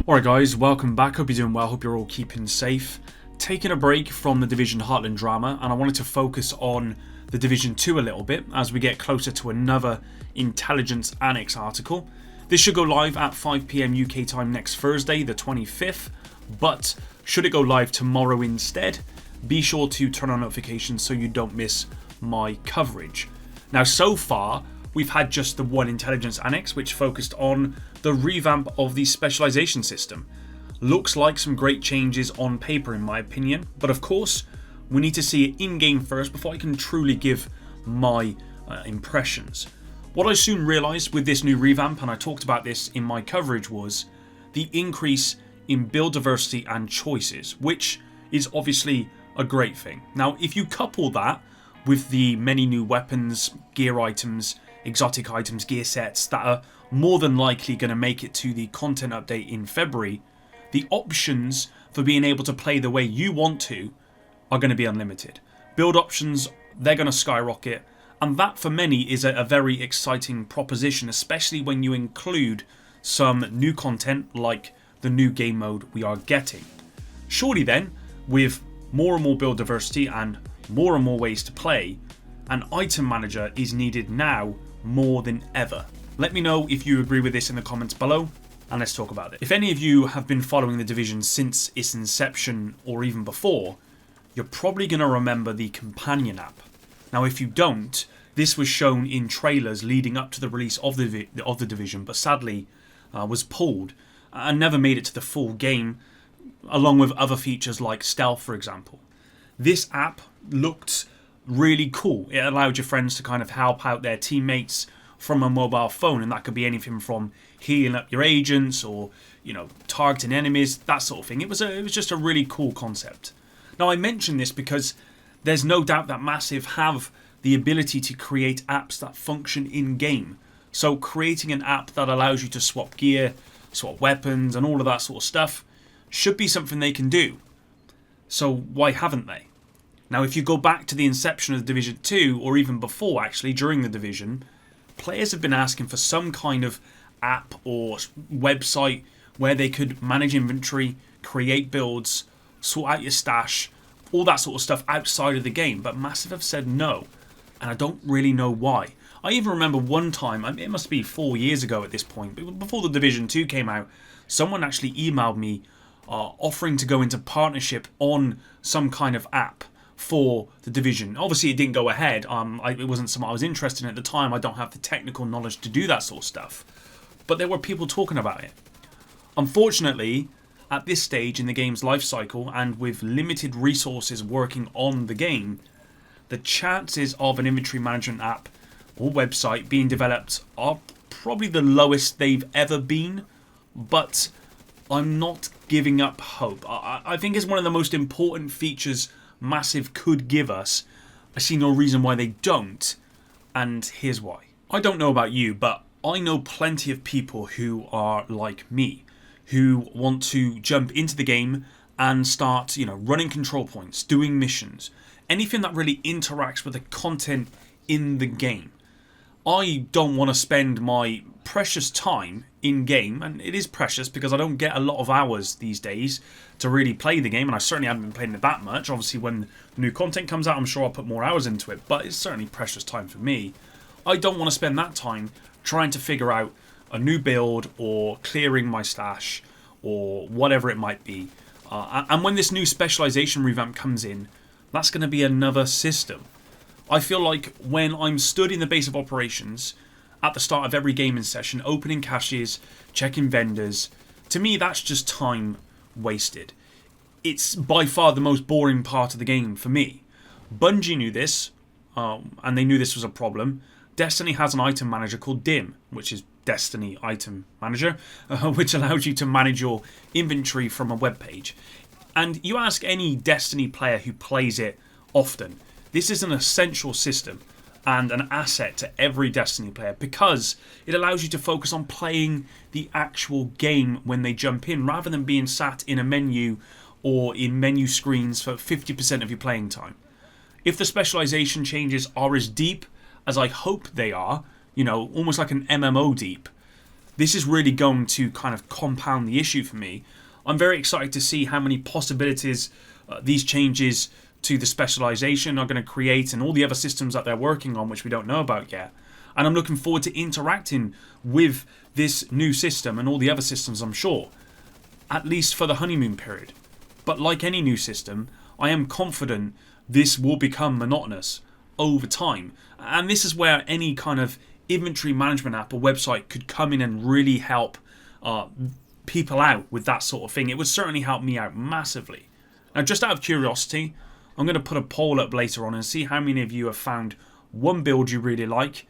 Alright guys, welcome back, hope you're doing well, hope you're all keeping safe. Taking a break from the Division Heartland drama, and I wanted to focus on the Division 2 a little bit as we get closer to another Intelligence Annex article. This should go live at 5 PM UK time next Thursday, the 25th, but should it go live tomorrow instead, be sure to turn on notifications so you don't miss my coverage. Now so far, we've had just the one Intelligence Annex which focused on the revamp of the specialization system. Looks like some great changes on paper in my opinion, but of course we need to see it in-game first before I can truly give my impressions. What I soon realised with this new revamp, and I talked about this in my coverage, was the increase in build diversity and choices, which is obviously a great thing. Now if you couple that with the many new weapons, gear items, exotic items, gear sets that are more than likely going to make it to the content update in February, the options for being able to play the way you want to are going to be unlimited. Build options, they're going to skyrocket, and that for many is a very exciting proposition, especially when you include some new content like the new game mode we are getting. Surely then, with more and more build diversity and more ways to play, an item manager is needed now more than ever. Let me know if you agree with this in the comments below, and let's talk about it. If any of you have been following the Division since its inception or even before, you're probably going to remember the companion app. Now if you don't, this was shown in trailers leading up to the release of the Division, but sadly was pulled and never made it to the full game, along with other features like stealth for example. This app looked really cool. It allowed your friends to kind of help out their teammates from a mobile phone, and that could be anything from healing up your agents or, you know, targeting enemies, that sort of thing. It was just a really cool concept. Now I mention this because there's no doubt that Massive have the ability to create apps that function in game. So creating an app that allows you to swap gear, swap weapons and all of that sort of stuff should be something they can do. So why haven't they? Now if you go back to the inception of the Division 2, or even before actually, during the Division, players have been asking for some kind of app or website where they could manage inventory, create builds, sort out your stash, all that sort of stuff outside of the game, but Massive have said no, and I don't really know why. I even remember one time, it must be 4 years ago at this point, but before the Division 2 came out, someone actually emailed me offering to go into partnership on some kind of app for the Division. Obviously it didn't go ahead, it wasn't something I was interested in at the time. I don't have the technical knowledge to do that sort of stuff, but there were people talking about it. Unfortunately, at this stage in the game's life cycle and with limited resources working on the game, the chances of an inventory management app or website being developed are probably the lowest they've ever been, but I'm not giving up hope. I think it's one of the most important features Massive could give us. I see no reason why they don't, and here's why. I don't know about you, but I know plenty of people who are like me, who want to jump into the game and start, running control points, doing missions, anything that really interacts with the content in the game. I don't want to spend my precious time in game, and it is precious because I don't get a lot of hours these days to really play the game, and I certainly haven't been playing it that much. Obviously when the new content comes out I'm sure I'll put more hours into it, but it's certainly precious time for me. I don't want to spend that time trying to figure out a new build or clearing my stash or whatever it might be. And when this new specialization revamp comes in, that's going to be another system. I feel like when I'm stood in the base of operations at the start of every gaming session, opening caches, checking vendors, to me that's just time wasted. It's by far the most boring part of the game for me. Bungie knew this, and they knew this was a problem. Destiny has an item manager called DIM, which is Destiny Item Manager, which allows you to manage your inventory from a web page. And you ask any Destiny player who plays it often, this is an essential system and an asset to every Destiny player because it allows you to focus on playing the actual game when they jump in, rather than being sat in a menu or in menu screens for 50% of your playing time. If the specialization changes are as deep as I hope they are, almost like an MMO deep, this is really going to kind of compound the issue for me. I'm very excited to see how many possibilities these changes to the specialization are going to create, and all the other systems that they're working on, which we don't know about yet. And I'm looking forward to interacting with this new system and all the other systems, I'm sure, at least for the honeymoon period. But like any new system, I am confident this will become monotonous over time. And this is where any kind of inventory management app or website could come in and really help people out with that sort of thing. It would certainly help me out massively. Now, just out of curiosity, I'm going to put a poll up later on and see how many of you have found one build you really like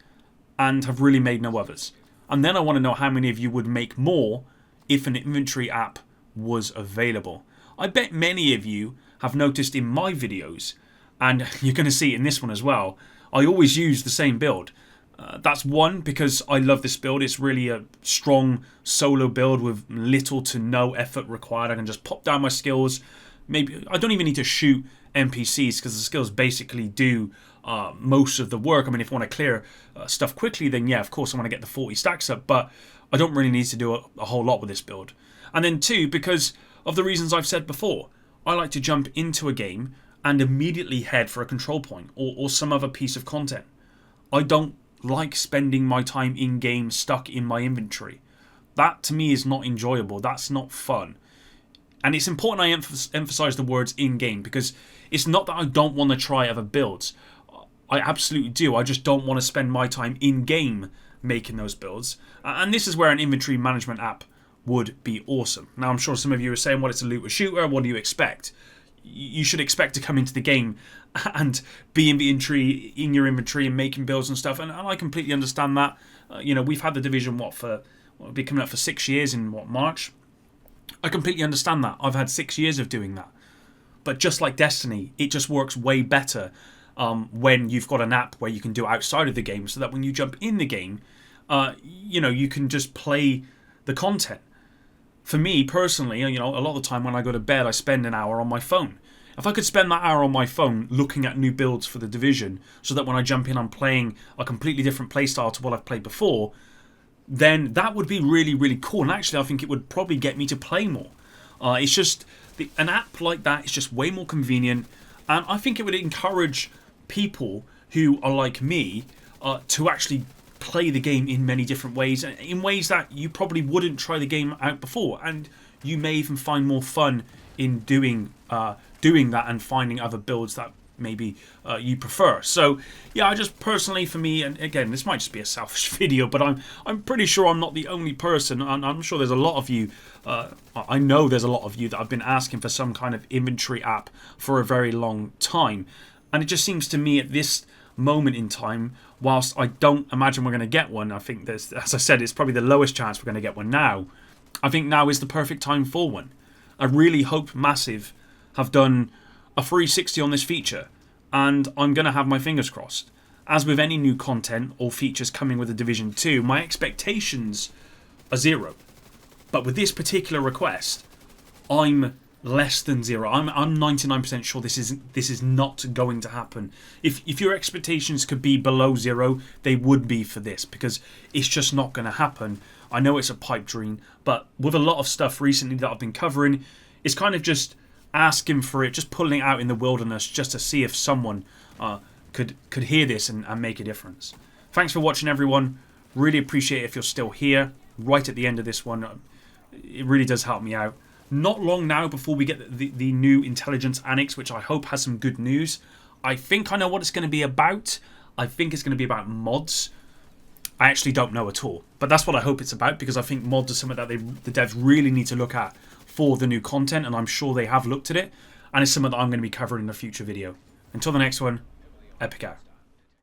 and have really made no others. And then I want to know how many of you would make more if an inventory app was available. I bet many of you have noticed in my videos, and you're going to see it in this one as well, I always use the same build. That's one, because I love this build. It's really a strong solo build with little to no effort required. I can just pop down my skills. Maybe I don't even need to shoot NPCs because the skills basically do most of the work. I mean, if I want to clear stuff quickly, then yeah, of course I want to get the 40 stacks up, but I don't really need to do a whole lot with this build. And then two, because of the reasons I've said before, I like to jump into a game and immediately head for a control point or some other piece of content. I don't like spending my time in-game stuck in my inventory. That to me is not enjoyable. That's not fun. And it's important I emphasize the words in-game, because it's not that I don't want to try other builds. I absolutely do. I just don't want to spend my time in-game making those builds. And this is where an inventory management app would be awesome. Now, I'm sure some of you are saying, well, it's a looter shooter. What do you expect? You should expect to come into the game and be in your inventory and making builds and stuff. And I completely understand that. We've had the Division, it'll be coming up for 6 years in March. I completely understand that. I've had 6 years of doing that. But just like Destiny, it just works way better when you've got an app where you can do it outside of the game, so that when you jump in the game, you can just play the content. For me personally, a lot of the time when I go to bed, I spend an hour on my phone. If I could spend that hour on my phone looking at new builds for the Division, so that when I jump in I'm playing a completely different playstyle to what I've played before, then that would be really, really cool. And actually, I think it would probably get me to play more. It's just, an app like that is just way more convenient. And I think it would encourage people who are like me to actually play the game in many different ways. In ways that you probably wouldn't try the game out before. And you may even find more fun in doing that and finding other builds that maybe you prefer. So yeah, I just personally, for me, and again, this might just be a selfish video, but I'm pretty sure I'm not the only person, and I'm sure there's a lot of you, I know there's a lot of you that have been asking for some kind of inventory app for a very long time. And it just seems to me at this moment in time, whilst I don't imagine we're going to get one, I think there's, as I said, it's probably the lowest chance we're going to get one now. I think now is the perfect time for one. I really hope Massive have done a 360 on this feature, and I'm going to have my fingers crossed. As with any new content or features coming with the Division 2, my expectations are zero. But with this particular request, I'm less than zero. I'm 99% sure this is not going to happen. If your expectations could be below zero, they would be for this, because it's just not going to happen. I know it's a pipe dream, but with a lot of stuff recently that I've been covering, it's kind of just asking for it, just pulling it out in the wilderness just to see if someone could hear this and make a difference. Thanks for watching, everyone. Really appreciate it if you're still here right at the end of this one. It really does help me out. Not long now before we get the new intelligence annex, which I hope has some good news. I think I know what it's going to be about. I think it's going to be about mods. I actually don't know at all, but that's what I hope it's about, because I think mods are something that the devs really need to look at for the new content, and I'm sure they have looked at it, and it's something that I'm going to be covering in a future video. Until the next one, Epic out.